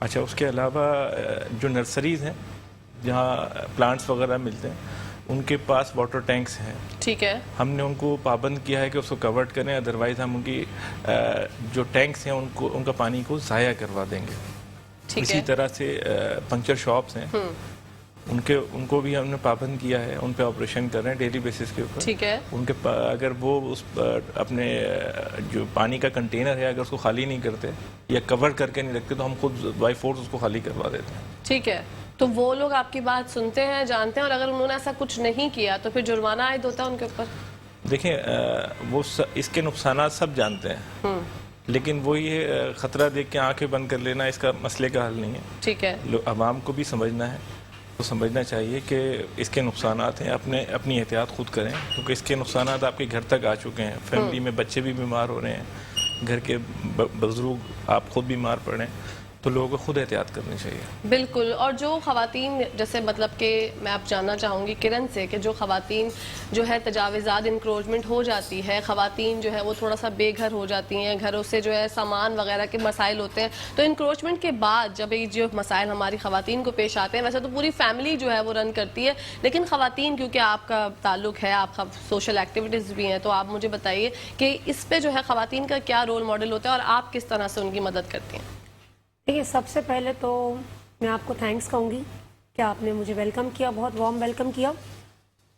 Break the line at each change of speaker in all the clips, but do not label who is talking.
اچھا، اس کے علاوہ جو نرسریز ہیں جہاں پلانٹس وغیرہ ملتے ہیں ان کے پاس واٹر ٹینکس ہیں.
ٹھیک ہے.
ہم نے ان کو پابند کیا ہے کہ اس کو کورڈ کریں، ادروائز ہم ان کی جو ٹینکس ہیں ان کا پانی کو ضائع کروا دیں گے. اسی طرح سے پنکچر شاپس ہیں ان کو بھی ہم نے پابند کیا ہے، ان پہ آپریشن کر رہے ہیں ڈیلی بیسس کے اوپر.
ٹھیک ہے.
ان کے اگر وہ اس اپنے جو پانی کا کنٹینر ہے اگر اس کو خالی نہیں کرتے یا کور کر کے نہیں رکھتے تو ہم خود بائی فورس اس کو خالی کروا دیتے ہیں.
ٹھیک ہے. تو وہ لوگ آپ کی بات سنتے ہیں، جانتے ہیں، اور اگر انہوں نے ایسا کچھ نہیں کیا تو پھر جرمانہ عائد ہوتا ہے ان کے اوپر؟
دیکھیں وہ اس کے نقصانات سب جانتے ہیں، لیکن وہ یہ خطرہ دیکھ کے آنکھیں بند کر لینا اس کا مسئلے کا حل نہیں ہے.
ٹھیک ہے.
عوام کو بھی سمجھنا ہے، تو سمجھنا چاہیے کہ اس کے نقصانات ہیں، اپنی احتیاط خود کریں، کیونکہ اس کے نقصانات آپ کے گھر تک آ چکے ہیں. فیملی میں بچے بھی بیمار ہو رہے ہیں، گھر کے بزرگ، آپ خود بیمار پڑ رہے ہیں، تو لوگوں کو خود احتیاط کرنی چاہیے.
بالکل. اور جو خواتین جیسے مطلب کہ میں آپ جاننا چاہوں گی کرن سے کہ جو خواتین جو ہے تجاوزات انکروچمنٹ ہو جاتی ہے، خواتین جو ہے وہ تھوڑا سا بے گھر ہو جاتی ہیں، گھروں سے جو ہے سامان وغیرہ کے مسائل ہوتے ہیں، تو انکروچمنٹ کے بعد جب یہ جو مسائل ہماری خواتین کو پیش آتے ہیں، ویسے تو پوری فیملی جو ہے وہ رن کرتی ہے، لیکن خواتین کیونکہ آپ کا تعلق ہے، آپ کا سوشل ایکٹیویٹیز بھی ہیں، تو آپ مجھے بتائیے کہ اس پہ جو ہے خواتین کا کیا رول ماڈل ہوتا ہے اور آپ کس طرح سے ان کی مدد کرتی ہیں؟
دیکھیے، سب سے پہلے تو میں آپ کو تھینکس کہوں گی کہ آپ نے مجھے ویلکم کیا، بہت وارم ویلکم کیا.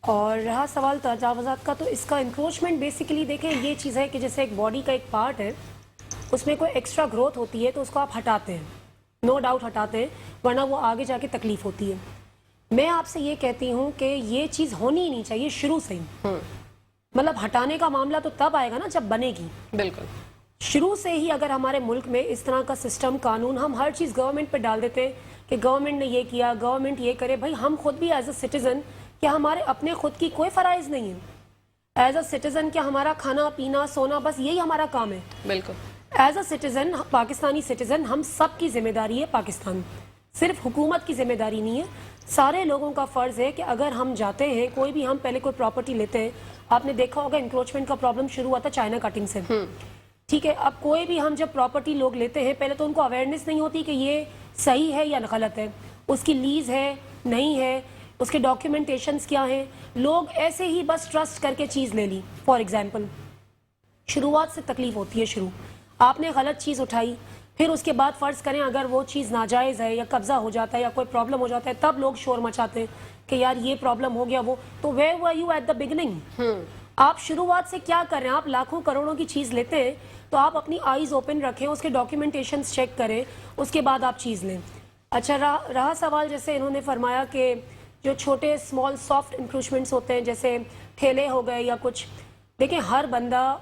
اور رہا سوال تجاوزات کا، تو اس کا انکروچمنٹ بیسیکلی دیکھیں یہ چیز ہے کہ جیسے ایک باڈی کا ایک پارٹ ہے، اس میں کوئی ایکسٹرا گروتھ ہوتی ہے تو اس کو آپ ہٹاتے ہیں، نو ڈاؤٹ ہٹاتے ہیں، ورنہ وہ آگے جا کے تکلیف ہوتی ہے. میں آپ سے یہ کہتی ہوں کہ یہ چیز ہونی ہی نہیں چاہیے شروع سے ہی. مطلب ہٹانے کا معاملہ تو تب آئے گا نا جب بنے گی.
بالکل.
شروع سے ہی اگر ہمارے ملک میں اس طرح کا سسٹم، قانون، ہم ہر چیز گورنمنٹ پہ ڈال دیتے ہیں کہ گورنمنٹ نے یہ کیا، گورنمنٹ یہ کرے. بھائی ہم خود بھی ایز اے سٹیزن، کیا ہمارے اپنے خود کی کوئی فرائض نہیں ہے؟ ایز اے سٹیزن کیا ہمارا کھانا پینا سونا بس یہی ہمارا کام ہے؟
بالکل.
As a citizen, Pakistani citizen, ہم سب کی ذمہ داری ہے پاکستان، صرف حکومت کی ذمہ داری نہیں ہے. سارے لوگوں کا فرض ہے کہ اگر ہم جاتے ہیں کوئی بھی، ہم پہلے کوئی پراپرٹی لیتے ہیں، آپ نے دیکھا ہوگا انکروچمنٹ کا پرابلم شروع ہوا تھا چائنا کٹنگ سے. ٹھیک ہے. اب کوئی بھی ہم جب پراپرٹی لوگ لیتے ہیں، پہلے تو ان کو اویئرنیس نہیں ہوتی کہ یہ صحیح ہے یا غلط ہے، اس کی لیز ہے نہیں ہے، اس کے ڈاکیومنٹیشنز کیا ہیں. لوگ ایسے ہی بس ٹرسٹ کر کے چیز لے لی. فار ایگزامپل، شروعات سے تکلیف ہوتی ہے. آپ نے غلط چیز اٹھائی، پھر اس کے بعد فرض کریں اگر وہ چیز ناجائز ہے یا قبضہ ہو جاتا ہے یا کوئی پرابلم ہو جاتا ہے، تب لوگ شور مچاتے ہیں کہ یار یہ پرابلم ہو گیا. وہ تو where were you at the beginning? آپ شروعات سے کیا کر رہے ہیں؟ آپ لاکھوں کروڑوں کی چیز لیتے ہیں تو آپ اپنی آئیز اوپن رکھیں، اس کے ڈاکیومنٹیشنز چیک کریں، اس کے بعد آپ چیز لیں. اچھا، رہا سوال جیسے انہوں نے فرمایا کہ جو چھوٹے اسمال سافٹ انکروچمنٹس ہوتے ہیں جیسے ٹھیلے ہو گئے یا کچھ، دیکھیں ہر بندہ،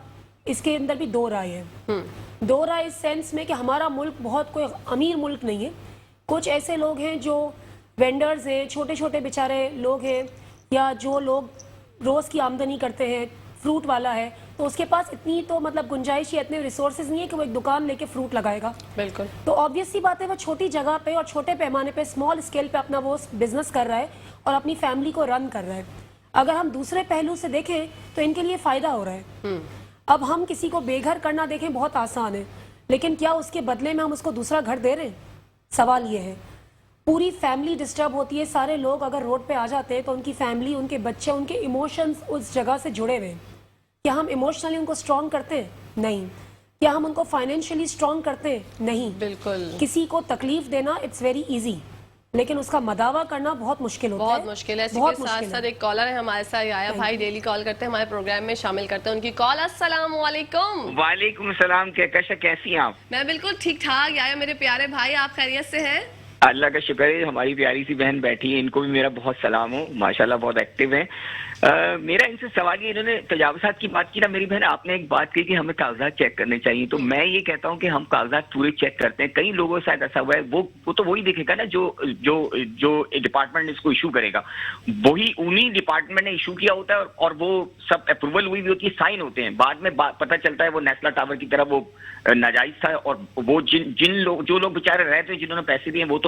اس کے اندر بھی دو رائے ہے. دو رائے اس سینس میں کہ ہمارا ملک بہت کوئی امیر ملک نہیں ہے. کچھ ایسے لوگ ہیں جو وینڈرز ہیں، چھوٹے چھوٹے بیچارے لوگ ہیں، یا جو لوگ روز کی آمدنی کرتے ہیں، فروٹ والا ہے تو اس کے پاس اتنی تو مطلب گنجائش یا اتنے ریسورسز نہیں ہے کہ وہ ایک دکان لے کے فروٹ لگائے گا.
بالکل.
تو آبویس سی بات ہے وہ چھوٹی جگہ پہ اور چھوٹے پیمانے پہ، اسمال اسکیل پہ اپنا وہ بزنس کر رہا ہے اور اپنی فیملی کو رن کر رہا ہے. اگر ہم دوسرے پہلو سے دیکھیں تو ان کے لیے فائدہ ہو رہا ہے. اب ہم کسی کو بے گھر کرنا دیکھیں بہت آسان ہے، لیکن کیا اس کے بدلے میں ہم اس کو دوسرا گھر دے رہے ہیں؟ سوال یہ ہے. پوری فیملی ڈسٹرب ہوتی ہے. سارے لوگ اگر روڈ پہ آ جاتے ہیں تو ان کی فیملی، ان کے بچے، ان کے ایموشنز اس جگہ سے جڑے ہوئے ہیں. کیا ہم ایموشنلی ان کو اسٹرانگ کرتے ہیں؟ نہیں. کیا ہم ان کو فائنینشلی اسٹرانگ کرتے ہیں؟ نہیں.
بالکل.
کسی کو تکلیف دینا اٹس ویری ایزی، لیکن اس کا مداوع کرنا بہت مشکل ہوتا ہے.
بہت مشکل ہے. اسی کے ساتھ ساتھ ایک کالر ہے ہمارے ساتھ، آیا بھائی ڈیلی کال کرتے ہیں، ہمارے پروگرام میں شامل کرتے ہیں. ان کی کال. السلام علیکم.
وعلیکم السلام. کیسی ہیں آپ؟
میں بالکل ٹھیک ٹھاک. آیا میرے پیارے بھائی، آپ خیریت سے ہیں؟
اللہ کا شکر ہے. ہماری پیاری سی بہن بیٹھی ہے، ان کو بھی میرا بہت سلام ہو، ماشاءاللہ بہت ایکٹیو ہیں. میرا ان سے سوال یہ، انہوں نے تجاوزات کی بات کی نا میری بہن، آپ نے ایک بات کی کہ ہمیں کاغذات چیک کرنے چاہیے. تو میں یہ کہتا ہوں کہ ہم کاغذات پورے چیک کرتے ہیں. کئی لوگوں سے ایسا ہوا ہے، وہ تو وہی دیکھے گا نا جو ڈپارٹمنٹ اس کو ایشو کرے گا، وہی انہی ڈپارٹمنٹ نے ایشو کیا ہوتا ہے اور وہ سب اپروول ہوئی بھی ہوتی ہے، سائن ہوتے ہیں. بعد میں پتہ چلتا ہے وہ نیسلا ٹاور کی طرح وہ ناجائز تھا، اور وہ جو لوگ بیچارے رہتے ہیں، جنہوں نے پیسے دیے وہ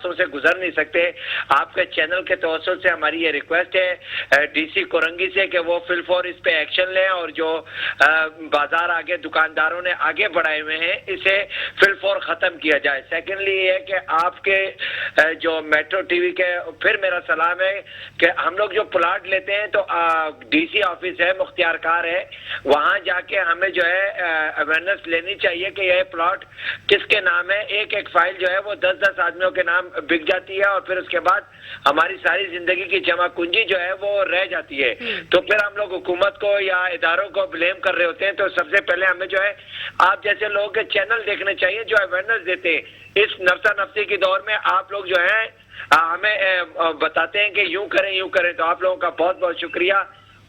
راستوں سے گزر نہیں سکتے. آپ کے چینل کے توسط سے ہماری یہ ریکویسٹ ہے ڈی سی کورنگی سے کہ وہ فی الفور اس پہ ایکشن لیں اور جو بازار آگے دکانداروں نے آگے بڑھائے ہوئے ہیں اسے فی الفور ختم کیا جائے. سیکنڈلی یہ ہے کہ آپ کے جو میٹرو ٹی وی کے پھر میرا سلام ہے کہ ہم لوگ جو پلاٹ لیتے ہیں تو ڈی سی آفس ہے, مختار کار ہے, وہاں جا کے ہمیں جو ہے اویئرنیس لینی چاہیے کہ یہ پلاٹ کس کے نام ہے. ایک ایک فائل جو ہے وہ 10 آدمیوں کے نام بک جاتی ہے اور پھر اس کے بعد ہماری ساری زندگی کی جمع کنجی جو ہے وہ رہ جاتی ہے. تو پھر ہم لوگ حکومت کو یا اداروں کو بلیم کر رہے ہوتے ہیں. تو سب سے پہلے ہمیں جو ہے آپ جیسے لوگوں کے چینل دیکھنے چاہیے جو اویئرنیس دیتے ہیں. اس نفسا نفسی کی دور میں آپ لوگ جو ہیں ہمیں بتاتے ہیں کہ یوں کریں, تو آپ لوگوں کا بہت بہت شکریہ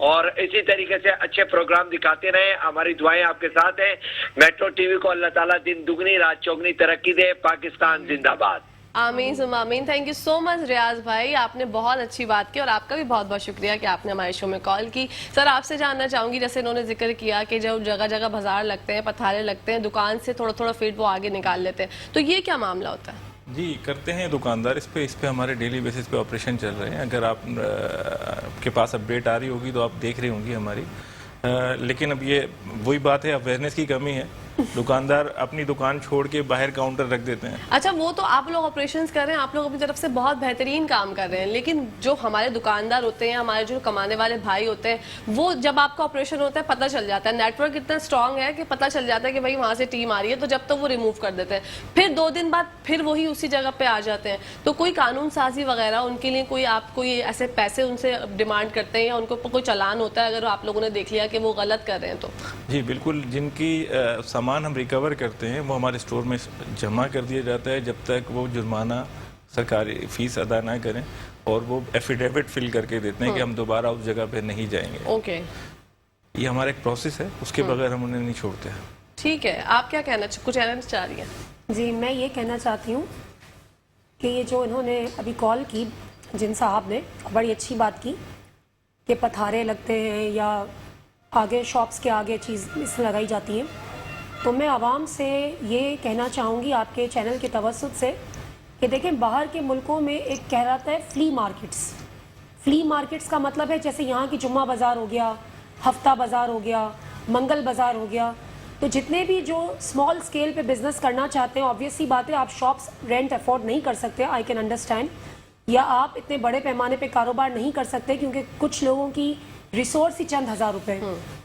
اور اسی طریقے سے اچھے پروگرام دکھاتے رہیں. ہماری دعائیں آپ کے ساتھ ہیں. میٹرو ٹی وی کو اللہ تعالیٰ دن دگنی رات چوگنی ترقی دے. پاکستان زندہ باد.
آمین ثم آمین. تھینک یو سو مچ ریاض بھائی, آپ نے بہت اچھی بات کی اور آپ کا بھی بہت بہت شکریہ کہ آپ نے ہمارے شو میں کال کی. سر آپ سے جاننا چاہوں گی, جیسے انہوں نے ذکر کیا کہ جب جگہ جگہ بازار لگتے ہیں, پتھارے لگتے ہیں, دکان سے تھوڑا تھوڑا فیٹ وہ آگے نکال لیتے ہیں, تو یہ کیا معاملہ ہوتا ہے؟
جی کرتے ہیں دکاندار اس پہ ہمارے ڈیلی بیسس پہ آپریشن چل رہے ہیں. اگر آپ کے پاس اپڈیٹ آ رہی ہوگی تو آپ دیکھ رہی ہوں گی ہماری. لیکن اب یہ وہی بات ہے, اویئرنیس کی کمی ہے. دکاندار اپنی دکان چھوڑ کے باہر کاؤنٹر رکھ دیتے ہیں.
اچھا وہ تو آپ لوگ آپریشنز کر رہے ہیں, آپ لوگ اپنی طرف سے بہت بہترین کام کر رہے ہیں, لیکن جو ہمارے دکاندار ہوتے ہیں, ہمارے جو کمانے والے بھائی ہوتے ہیں, وہ جب آپ کا آپریشن ہوتا ہے پتہ چل جاتا ہے, نیٹ ورک اتنا اسٹرانگ ہے کہ پتہ چل جاتا ہے کہ بھائی وہاں سے ٹیم آ رہی ہے, تو جب تک وہ ریموو کر دیتے ہیں, پھر 2 دن بعد پھر وہی اسی جگہ پہ آ جاتے ہیں. تو کوئی قانون سازی وغیرہ ان کے لیے کوئی آپ کوئی ایسے پیسے ان سے ڈیمانڈ کرتے ہیں یا ان کو کوئی چلان ہوتا ہے اگر آپ لوگوں نے دیکھ لیا کہ وہ غلط کر رہے ہیں تو؟
جی بالکل, جن کی سامان ہم ریکور کرتے ہیں وہ ہمارے اسٹور میں جمع کر دیا جاتا ہے جب تک وہ جرمانہ سرکاری فیس ادا نہ کریں, اور وہ ایفیڈیوٹ فل کر کے دیتے ہیں کہ ہم دوبارہ اس جگہ پہ نہیں جائیں گے.
اوکے,
یہ ہمارا ایک پروسیس ہے, اس کے بغیر ہم انہیں نہیں چھوڑتے.
ٹھیک ہے, آپ کیا کچھ کہنا چاہ رہی ہیں؟
جی میں یہ کہنا چاہتی ہوں کہ یہ جو انہوں نے ابھی کال کی, جن صاحب نے بڑی اچھی بات کی کہ پتھارے لگتے ہیں یا آگے شاپس کے آگے چیز اس لگائی جاتی ہیں, تو میں عوام سے یہ کہنا چاہوں گی آپ کے چینل کے توسط سے کہ دیکھیں باہر کے ملکوں میں ایک کہلاتا ہے فلی مارکیٹس. فلی مارکیٹس کا مطلب ہے جیسے یہاں کی جمعہ بازار ہو گیا, ہفتہ بازار ہو گیا, منگل بازار ہو گیا. تو جتنے بھی جو اسمال اسکیل پہ بزنس کرنا چاہتے ہیں, آبویس سی بات ہے آپ شاپس رینٹ افورڈ نہیں کر سکتے, آئی کین انڈرسٹینڈ, یا آپ اتنے بڑے پیمانے پہ کاروبار نہیں کر سکتے کیونکہ کچھ لوگوں کی ریسورس ہی چند ہزار روپے,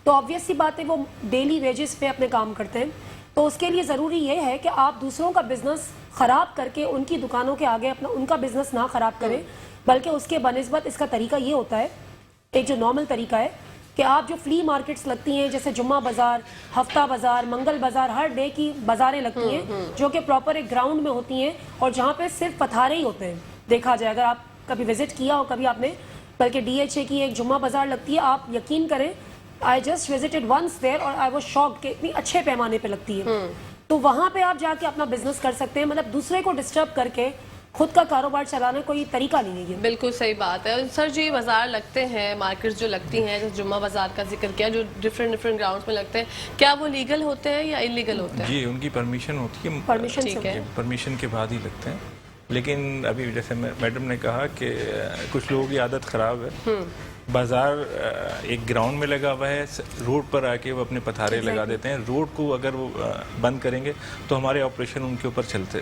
تو آبویس سی بات ہے وہ ڈیلی ویجز پہ اپنے کام کرتے ہیں. تو اس کے لیے ضروری یہ ہے کہ آپ دوسروں کا بزنس خراب کر کے ان کی دکانوں کے آگے اپنا ان کا بزنس نہ خراب کریں, بلکہ اس کے بنسبت اس کا طریقہ یہ ہوتا ہے, ایک جو نارمل طریقہ ہے کہ آپ جو فلی مارکیٹس لگتی ہیں جیسے جمعہ بازار, ہفتہ بازار, منگل بازار, ہر ڈے کی بازاریں لگتی ہیں جو کہ پراپر ایک گراؤنڈ میں ہوتی ہیں اور جہاں پہ صرف پتھارے ہی ہوتے ہیں. دیکھا جائے اگر آپ کبھی وزٹ کیا ہو کبھی آپ نے, بلکہ ڈی ایچ اے کی ایک جمعہ بازار لگتی ہے, آپ یقین کریں I just visited once there اور I was shocked کہ اتنی اچھے پیمانے پہ لگتی ہے. تو وہاں پہ آپ جا کے اپنا بزنس کر سکتے ہیں, مطلب دوسرے کو ڈسٹرب کر کے خود کا کاروبار چلانا کوئی طریقہ نہیں ہے.
بالکل صحیح بات ہے. سر جو یہ بازار لگتے ہیں, مارکیٹس جو لگتی ہیں, جیسے جمعہ بازار کا ذکر کیا, جو ڈفرینٹ گراؤنڈس میں لگتے ہیں, کیا وہ لیگل ہوتے ہیں یا انلیگل ہوتے ہیں؟
جی ان کی پرمیشن ہوتی ہے, پرمیشن کے بعد ہی لگتے ہیں. لیکن ابھی جیسے میڈم نے کہا کہ کچھ لوگوں کی عادت خراب ہے, بازار ایک گراؤنڈ میں لگا ہوا ہے, روڈ پر آ کے وہ اپنے پتھارے لگا دیتے ہیں. روڈ کو اگر وہ بند کریں گے تو ہمارے آپریشن ان کے اوپر چلتے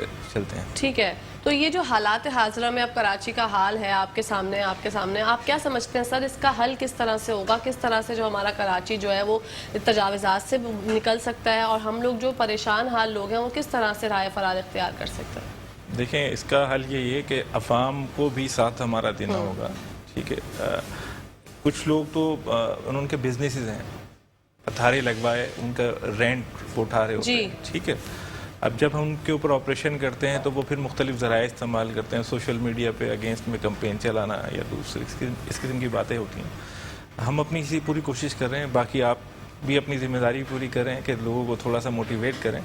ہیں.
ٹھیک ہے, تو یہ جو حالات حاضرہ میں اب کراچی کا حال ہے آپ کے سامنے, آپ کیا سمجھتے ہیں سر, اس کا حل کس طرح سے ہوگا, کس طرح سے جو ہمارا کراچی جو ہے وہ تجاوزات سے نکل سکتا ہے, اور ہم لوگ جو پریشان حال لوگ ہیں وہ کس طرح سے رائے فرار اختیار کر سکتے ہیں؟
دیکھیں اس کا حل یہی ہے کہ عوام کو بھی ساتھ ہمارا دینا ہوگا. ٹھیک ہے, کچھ لوگ تو ان کے بزنسز ہیں, پتھارے لگوائے, ان کا رینٹ اٹھا رہے ہوتے ہیں. ٹھیک ہے, اب جب ہم ان کے اوپر آپریشن کرتے ہیں تو وہ پھر مختلف ذرائع استعمال کرتے ہیں, سوشل میڈیا پہ اگینسٹ میں کمپین چلانا یا دوسری اس قسم کی باتیں ہوتی ہیں. ہم اپنی پوری کوشش کر رہے ہیں, باقی آپ بھی اپنی ذمہ داری پوری کریں کہ لوگوں کو تھوڑا سا موٹیویٹ کریں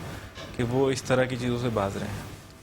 کہ وہ اس طرح کی چیزوں سے باز رہیں.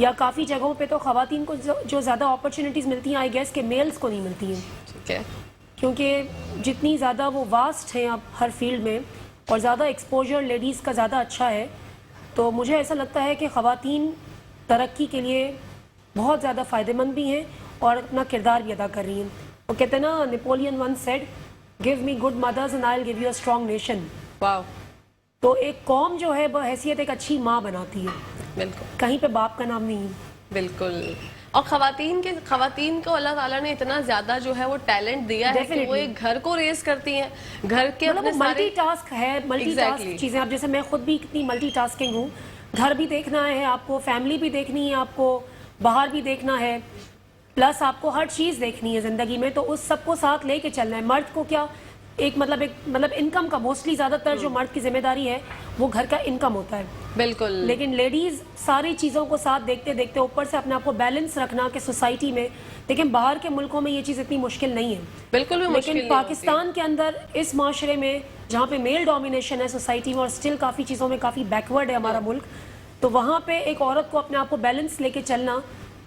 یا کافی جگہوں پہ تو خواتین کو جو زیادہ اپرچونیٹیز ملتی ہیں آئی گیس کہ میلز کو نہیں ملتی ہیں،
ٹھیک ہے.
کیونکہ جتنی زیادہ وہ واسٹ ہیں اب ہر فیلڈ میں اور زیادہ ایکسپوجر لیڈیز کا زیادہ اچھا ہے، تو مجھے ایسا لگتا ہے کہ خواتین ترقی کے لیے بہت زیادہ فائدہ مند بھی ہیں اور اپنا کردار بھی ادا کر رہی ہیں. وہ کہتے ہیں نا، Napoleon once said give me good mothers and I will give you a strong nation.
Wow.
تو ایک قوم جو ہے بحیثیت ایک اچھی ماں بناتی ہے،
بالکل
کہیں پہ باپ کا نام نہیں ہے.
بالکل. اور خواتین کو اللہ تعالیٰ نے اتنا زیادہ جو ہے وہ ٹیلنٹ دیا ہے کہ وہ ایک گھر کو ریز کرتی ہیں، گھر کے اپنے
ملٹی ٹاسک ہے، ملٹی ٹاسک چیزیں. اب جیسے میں خود بھی کتنی ملٹی ٹاسکنگ ہوں، گھر بھی دیکھنا ہے آپ کو، فیملی بھی دیکھنی ہے آپ کو، باہر بھی دیکھنا ہے، پلس آپ کو ہر چیز دیکھنی ہے زندگی میں، تو اس سب کو ساتھ لے کے چلنا ہے. مرد کو کیا ایک مطلب انکم کا موسٹلی زیادہ تر جو مرد کی ذمہ داری ہے وہ گھر کا انکم ہوتا ہے.
بالکل.
لیکن لیڈیز ساری چیزوں کو ساتھ دیکھتے دیکھتے اوپر سے اپنے آپ کو بیلنس رکھنا کہ سوسائٹی میں، لیکن باہر کے ملکوں میں یہ چیز اتنی مشکل نہیں ہے.
بالکل بھی مشکل
لیکن پاکستان کے اندر اس معاشرے میں جہاں پہ میل ڈومینیشن ہے سوسائٹی میں اور اسٹل کافی چیزوں میں کافی بیکورڈ ہے ہمارا ملک، تو وہاں پہ ایک عورت کو اپنے آپ کو بیلنس لے کے چلنا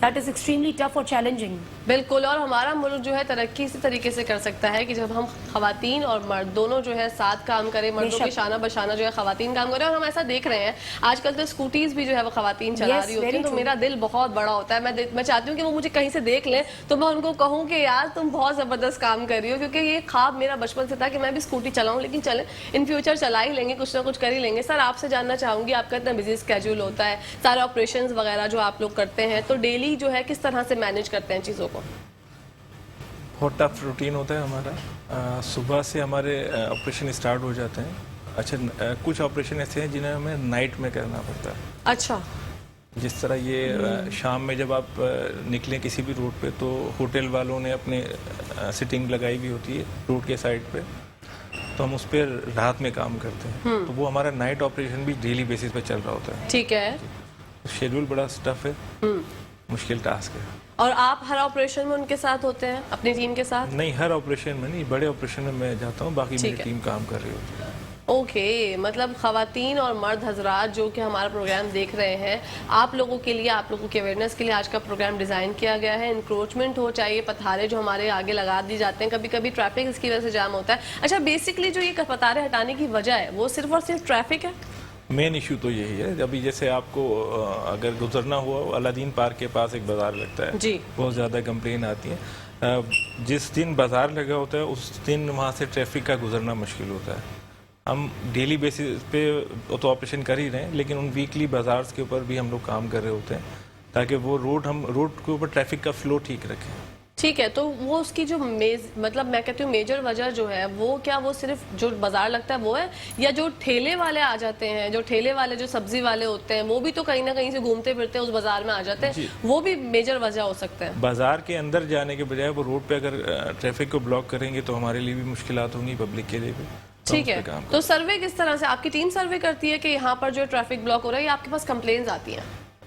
دیٹ از ایکسٹریملی ٹف اور چیلنجنگ.
بالکل. اور ہمارا ملک جو ہے ترقی اسی طریقے سے کر سکتا ہے کہ جب ہم خواتین اور مرد دونوں جو ہے ساتھ کام کریں، مردوں کے شانہ بشانہ جو ہے خواتین کام کریں. اور ہم ایسا دیکھ رہے ہیں آج کل تو اسکوٹیز بھی جو ہے وہ خواتین چلا رہی ہوتی ہیں، تو میرا دل بہت بڑا ہوتا ہے. میں چاہتی ہوں کہ وہ مجھے کہیں سے دیکھ لیں تو میں ان کو کہوں کہ یار تم بہت زبردست کام کر رہی ہو، کیونکہ یہ خواب میرا بچپن سے تھا کہ میں بھی اسکوٹی چلاؤں. لیکن چلیں ان فیوچر چلا ہی لیں گے، کچھ نہ کچھ کر ہی لیں گے. سر آپ سے جاننا چاہوں گی، آپ کا اتنا بزی اسکیجول ہوتا ہے، سارے آپریشنز وغیرہ جو آپ لوگ کرتے ہیں، تو ڈیلی جو ہے کس طرح سے مینیج کرتے ہیں چیزوں کو؟
بہت ٹف روٹین ہوتا ہے ہمارا. صبح سے ہمارے آپریشن اسٹارٹ ہو جاتے ہیں. اچھا، کچھ آپریشن ایسے ہیں جنہیں ہمیں نائٹ میں کرنا پڑتا ہے.
اچھا.
جس طرح یہ شام میں جب آپ نکلیں کسی بھی روڈ پہ تو ہوٹل والوں نے اپنے سٹنگ لگائی ہوئی ہوتی ہے روڈ کے سائڈ پہ، تو ہم اس پہ رات میں کام کرتے ہیں. تو وہ ہمارا نائٹ آپریشن بھی ڈیلی بیسس پہ چل رہا ہوتا ہے.
ٹھیک ہے.
شیڈول بڑا ٹف ہے، مشکل ٹاسک ہے.
اور آپ ہر آپریشن میں ان کے ساتھ ہوتے ہیں اپنی ٹیم کے ساتھ؟
نہیں، ہر آپریشن میں نہیں، بڑے آپریشن میں جاتا ہوں، باقی میری ٹیم کام کر رہی ہوتی ہے.
اوکے. مطلب خواتین اور مرد حضرات جو کہ ہمارا پروگرام دیکھ رہے ہیں، آپ لوگوں کے لیے، آپ لوگوں کے اویئرنیس کے لیے آج کا پروگرام ڈیزائن کیا گیا ہے. انکروچمنٹ ہو، چاہیے پتھارے جو ہمارے آگے لگا دی جاتے ہیں، کبھی کبھی ٹریفک اس کی وجہ سے جام ہوتا ہے. اچھا، بیسکلی جو یہ پتھارے ہٹانے کی وجہ ہے وہ صرف اور صرف ٹریفک ہے؟
مین ایشو تو یہی ہے. ابھی جیسے آپ کو اگر گزرنا ہوا، الادین پارک کے پاس ایک بازار لگتا ہے،
جی،
بہت زیادہ کمپلین آتی ہیں. جس دن بازار لگا ہوتا ہے اس دن وہاں سے ٹریفک کا گزرنا مشکل ہوتا ہے. ہم ڈیلی بیسس پہ تو آپریشن کر ہی رہے ہیں، لیکن ان ویکلی بازارز کے اوپر بھی ہم لوگ کام کر رہے ہوتے ہیں تاکہ وہ روڈ کے اوپر ٹریفک کا فلو ٹھیک رکھیں.
ٹھیک ہے. تو وہ اس کی جو مطلب میں کہتی ہوں میجر وجہ جو ہے وہ کیا، وہ صرف جو بازار لگتا ہے وہ ہے، یا جو ٹھیلے والے آ جاتے ہیں، جو ٹھیلے والے جو سبزی والے ہوتے ہیں وہ بھی تو کہیں نہ کہیں سے گھومتے پھرتے اس بازار میں آ جاتے ہیں، وہ بھی میجر وجہ ہو سکتا ہے؟
بازار کے اندر جانے کے بجائے وہ روڈ پہ اگر ٹریفک کو بلاک کریں گے تو ہمارے لیے بھی مشکلات ہوں گی، پبلک کے لیے بھی.
ٹھیک ہے. تو سروے کس طرح سے آپ کی ٹیم سروے کرتی ہے کہ یہاں پر جو ٹریفک بلاک ہو رہا ہے، یا آپ کے پاس کمپلینز آتی ہیں؟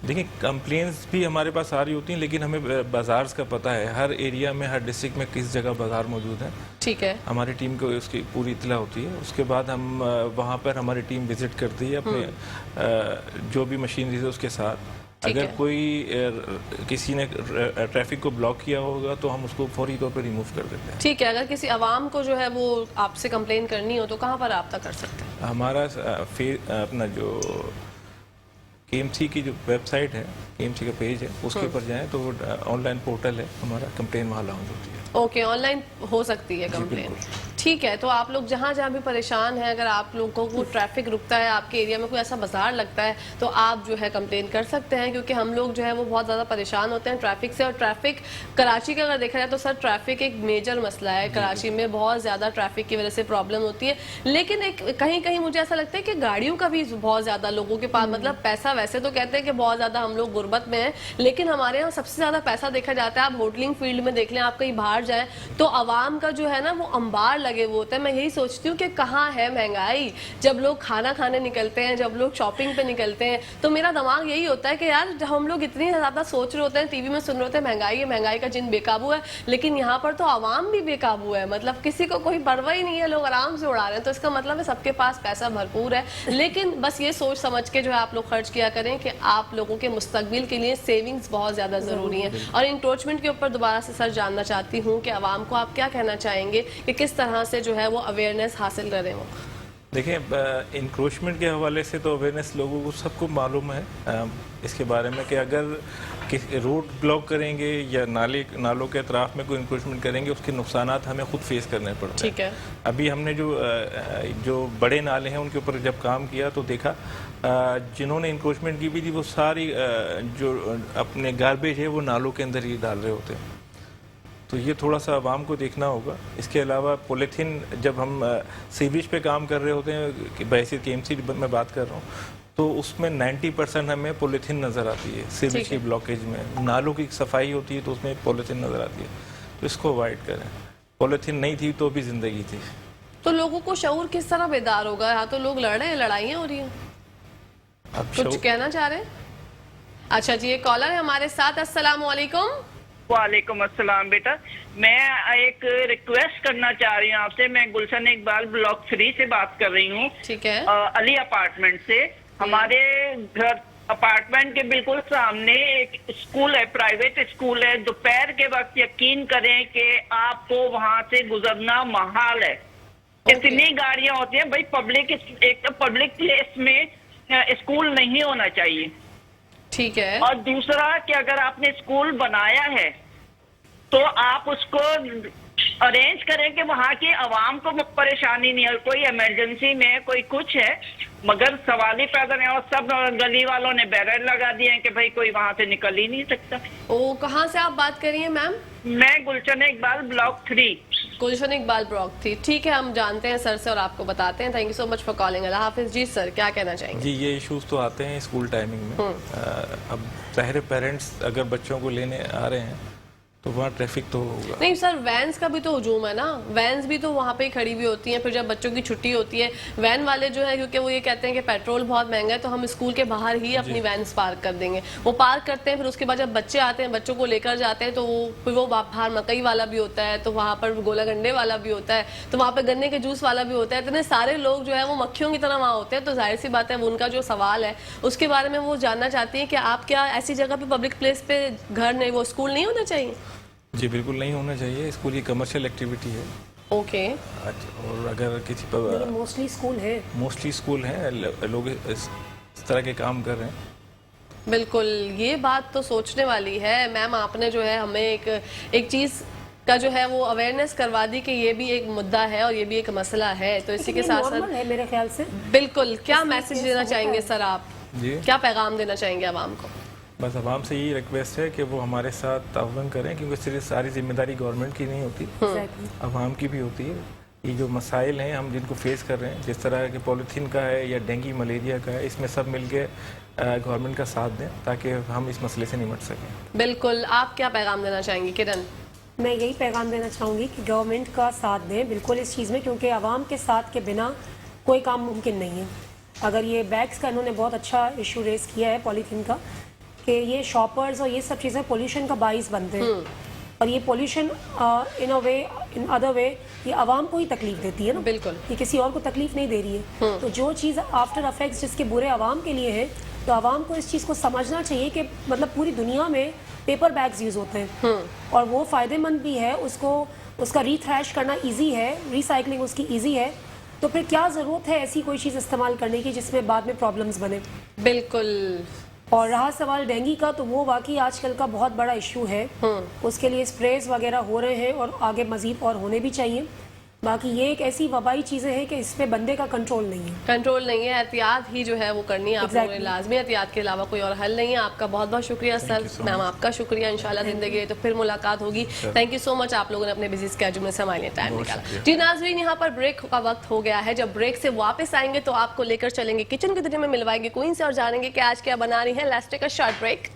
دیکھیں، کمپلینس بھی ہمارے پاس آ رہی ہوتی ہیں، لیکن ہمیں بازارز کا پتہ ہے، ہر ایریا میں، ہر ڈسٹرکٹ میں کس جگہ بازار موجود ہے.
ٹھیک ہے.
ہماری ٹیم کو اس کی پوری اطلاع ہوتی ہے. اس کے بعد ہم وہاں پر ہماری ٹیم وزٹ کرتی ہے اپنے جو بھی مشینریز ہے اس کے ساتھ. اگر کوئی کسی نے ٹریفک کو بلاک کیا ہوگا تو ہم اس کو فوری طور پہ ریموو کر دیتے ہیں.
ٹھیک ہے. اگر کسی عوام کو جو ہے وہ آپ سے کمپلین کرنی ہو تو کہاں پر رابطہ کر سکتے ہیں؟
ہمارا اپنا جو KMC کی جو ویب سائٹ ہے، KMC کا پیج ہے، اس کے اوپر جائیں تو وہ آن لائن پورٹل ہے ہمارا، کمپلین وہاں لانچ ہوتی ہے.
اوکے. آن لائن ہو سکتی ہے کمپلین. ٹھیک ہے. تو آپ لوگ جہاں جہاں بھی پریشان ہیں، اگر آپ لوگوں کو ٹریفک رکتا ہے، آپ کے ایریا میں کوئی ایسا بازار لگتا ہے، تو آپ جو ہے کمپلین کر سکتے ہیں، کیونکہ ہم لوگ جو ہے وہ بہت زیادہ پریشان ہوتے ہیں ٹریفک سے. اور ٹریفک کراچی کا اگر دیکھا جائے تو سر ٹریفک ایک میجر مسئلہ ہے. کراچی میں بہت زیادہ ٹریفک کی وجہ سے پرابلم ہوتی ہے. لیکن کہیں کہیں مجھے ایسا لگتا ہے کہ گاڑیوں کا بھی بہت زیادہ لوگوں کے پاس، مطلب پیسہ ویسے تو کہتے ہیں کہ بہت زیادہ ہم لوگ غربت میں ہیں، لیکن ہمارے یہاں سب سے زیادہ پیسہ دیکھا جاتا ہے. آپ ہوٹلنگ فیلڈ میں دیکھ لیں، آپ کہیں باہر جائیں تو عوام کا جو ہے نا وہ انبار لگے لگے ہوئے ہوتے ہیں. میں یہی سوچتی ہوں کہ کہاں ہے مہنگائی. جب لوگ کھانا کھانے نکلتے ہیں, جب لوگ شاپنگ پہ نکلتے ہیں, تو میرا دماغ یہی ہوتا ہے کہ یار ہم لوگ اتنی زیادہ سوچ رہے ہوتے ہیں, ٹی وی میں سن رہے ہوتے ہیں مہنگائی ہے, مہنگائی کا جن بے قابو ہے, لیکن یہاں پر تو عوام بھی بے قابو ہے. مطلب کسی کو کوئی پرواہ ہی نہیں ہے, لوگ آرام سے اڑا رہے ہیں. تو اس کا مطلب ہے سب کے پاس پیسہ بھرپور ہے, لیکن بس یہ سوچ سمجھ کے جو ہے آپ لوگ خرچ کیا کریں کہ آپ لوگوں کے مستقبل کے لیے سیونگز بہت زیادہ ضروری ہیں. اور انکروچمنٹ کے اوپر دوبارہ سے سر جاننا چاہتی ہوں کہ عوام کو آپ کیا کہنا چاہیں گے کہ کس طرح سے جو ہے وہ اویئرنیس حاصل کریں. وہ
دیکھیں, انکروچمنٹ کے حوالے سے تو اویئرنیس لوگوں کو سب کو معلوم ہے اس کے بارے میں کہ اگر روڈ بلاک کریں گے یا نالوں کے اطراف میں کوئی انکروچمنٹ کریں گے, اس کے نقصانات ہمیں خود فیس کرنے پڑتے ہیں.
ٹھیک ہے.
ابھی ہم نے جو بڑے نالے ہیں ان کے اوپر جب کام کیا تو دیکھا جنہوں نے انکروچمنٹ کی بھی تھی وہ ساری جو اپنے گاربیج ہے وہ نالوں کے اندر ہی ڈال رہے ہوتے ہیں. تو یہ تھوڑا سا عوام کو دیکھنا ہوگا. اس کے علاوہ پولیتھین, جب ہم سیوریج پہ کام کر رہے ہوتے ہیں بحیثیت کے MC میں بات کر رہا ہوں, تو اس میں 90% ہمیں پولیتھین نظر آتی ہے سیوریج کی بلاکیج میں. نالوں کی صفائی ہوتی ہے تو اس میں پولیتھین نظر آتی ہے, تو اس کو اوائڈ کریں. پولیتھین نہیں تھی تو بھی زندگی تھی.
تو لوگوں کو شعور کس طرح بیدار ہوگا؟ یہاں تو لوگ لڑ رہے ہیں, لڑائیاں ہو رہی ہیں. کچھ کہنا چاہ رہے ہیں؟ اچھا جی, ایک کالر ہے ہمارے ساتھ. السلام علیکم.
وعلیکم السلام بیٹا. میں ایک ریکویسٹ کرنا چاہ رہی ہوں آپ سے. میں گلشن اقبال بلاک 3 سے بات کر رہی ہوں.
ٹھیک ہے.
علی اپارٹمنٹ سے. ہمارے گھر اپارٹمنٹ کے بالکل سامنے ایک اسکول ہے, پرائیویٹ اسکول ہے. دوپہر کے وقت یقین کریں کہ آپ کو وہاں سے گزرنا محال ہے. اتنی گاڑیاں ہوتی ہیں. بھائی پبلک پلیس میں اسکول نہیں ہونا چاہیے.
ٹھیک ہے.
اور دوسرا کہ اگر آپ نے اسکول بنایا ہے تو آپ اس کو ارینج کریں کہ وہاں کی عوام کو پریشانی نہیں ہے. کوئی ایمرجنسی میں کوئی کچھ ہے, مگر سوال ہی پیدا نہیں. اور سب گلی والوں نے بیرر لگا دیے ہیں کہ بھائی کوئی وہاں سے نکل ہی نہیں سکتا.
کہاں سے آپ بات کر رہی ہیں میم؟
میں گلشن اقبال بلاک 3.
گلشن اقبال بلاک 3. ٹھیک ہے, ہم جانتے ہیں سر سے اور آپ کو بتاتے ہیں. Thank you so much for calling. اللہ حافظ. جی سر, کیا کہنا چاہیں گے؟
جی, یہ ایشوز تو آتے ہیں اسکول ٹائمنگ میں. اب ظاہر پیرنٹس اگر بچوں کو لینے آ رہے ہیں تو وہاں ٹریفک تو ہوگا.
نہیں سر, وینز کا بھی تو ہجوم ہے نا. وینز بھی تو وہاں پہ ہی کھڑی ہوئی ہوتی ہیں. پھر جب بچوں کی چھٹی ہوتی ہے, وین والے جو ہے کیونکہ وہ یہ کہتے ہیں کہ پیٹرول بہت مہنگا ہے تو ہم اسکول کے باہر ہی اپنی وینز پارک کر دیں گے. وہ پارک کرتے ہیں, پھر اس کے بعد جب بچے آتے ہیں بچوں کو لے کر جاتے ہیں تو وہ باہر مکئی والا بھی ہوتا ہے, تو وہاں پر گولا گنڈے والا بھی ہوتا ہے, تو وہاں پہ گنے کے جوس والا بھی ہوتا ہے. اتنے سارے لوگ جو ہے وہ مکھیوں کی طرح وہاں ہوتے ہیں. تو ظاہر سی بات ہے ان کا جو سوال ہے اس کے بارے میں وہ جاننا چاہتی ہیں کہ آپ کیا ایسی جگہ پہ پبلک پلیس پہ گھر نہیں, وہ اسکول نہیں ہونا چاہیے؟
جی بالکل نہیں ہونا چاہیے. اسکول کی کمرشل ایکٹیویٹی ہے.
اوکے.
اور اگر کسی پر
موسٹلی
اسکول ہیں, لوگ اس طرح کے کام کر رہے ہیں.
بالکل, یہ بات تو سوچنے والی ہے. میم آپ نے جو ہے ہمیں ایک چیز کا جو ہے وہ اویئرنیس کروا دی کہ یہ بھی ایک مدعا ہے اور یہ بھی ایک مسئلہ ہے. تو اسی کے ساتھ ساتھ
میرے خیال سے
بالکل, کیا میسج دینا چاہیں گے سر آپ؟
جی,
کیا پیغام دینا چاہیں گے عوام کو؟
بس عوام سے یہی ریکویسٹ ہے کہ وہ ہمارے ساتھ تعاون کریں, کیونکہ صرف ساری ذمہ داری گورنمنٹ کی نہیں ہوتی, عوام کی بھی ہوتی ہے. یہ جو مسائل ہیں ہم جن کو فیس کر رہے ہیں, جس طرح کہ پولیتھین کا ہے یا ڈینگی ملیریا کا ہے, اس میں سب مل کے گورنمنٹ کا ساتھ دیں تاکہ ہم اس مسئلے سے نمٹ سکیں.
بالکل, آپ کیا پیغام دینا چاہیں گی کرن؟
میں یہی پیغام دینا چاہوں گی کہ گورنمنٹ کا ساتھ دیں بالکل اس چیز میں, کیونکہ عوام کے ساتھ کے بنا کوئی کام ممکن نہیں ہے. اگر یہ بیگز کا انہوں نے بہت اچھا ایشو ریز کیا ہے پولیتھین کا, کہ یہ شاپرز اور یہ سب چیزیں پولیوشن کا باعث بنتے ہیں, اور یہ پولیوشن ان ادر وے یہ عوام کو ہی تکلیف دیتی ہے نا.
بالکل,
یہ کسی اور کو تکلیف نہیں دے رہی ہے. تو جو چیز آفٹر افیکٹس جس کے برے عوام کے لیے ہیں, تو عوام کو اس چیز کو سمجھنا چاہیے کہ مطلب پوری دنیا میں پیپر بیگز یوز ہوتے ہیں اور وہ فائدے مند بھی ہے, اس کا ری تھریش کرنا ایزی ہے, ریسائکلنگ اس کی ایزی ہے. تو پھر کیا ضرورت ہے ایسی کوئی چیز استعمال کرنے کی جس میں بعد میں پرابلمز بنے.
بالکل.
اور رہا سوال ڈینگی کا, تو وہ واقعی آج کل کا بہت بڑا ایشو ہے. اس کے لیے اسپریز وغیرہ ہو رہے ہیں اور آگے مزید اور ہونے بھی چاہیے. باقی یہ ایک ایسی وبائی چیزیں ہیں کہ اس پہ بندے کا کنٹرول نہیں ہے.
احتیاط ہی جو ہے وہ کرنی ہے آپ لوگوں نے لازمی. احتیاط کے علاوہ کوئی اور حل نہیں ہے. آپ کا بہت بہت شکریہ سر. میم آپ کا شکریہ. انشاءاللہ زندگی ہے تو پھر ملاقات ہوگی. تھینک یو سو مچ, آپ لوگوں نے اپنے بزی اسکیڈول میں سے ہمارے لیے ٹائم نکالا. جی ناظرین, یہاں پر بریک کا وقت ہو گیا ہے. جب بریک سے واپس آئیں گے تو آپ کو لے کر چلیں گے کچن کی دنیا میں, ملوائیں گے کوئن سے اور جانیں گے کہ آج کیا بنا رہی ہیں. Let's take a short break.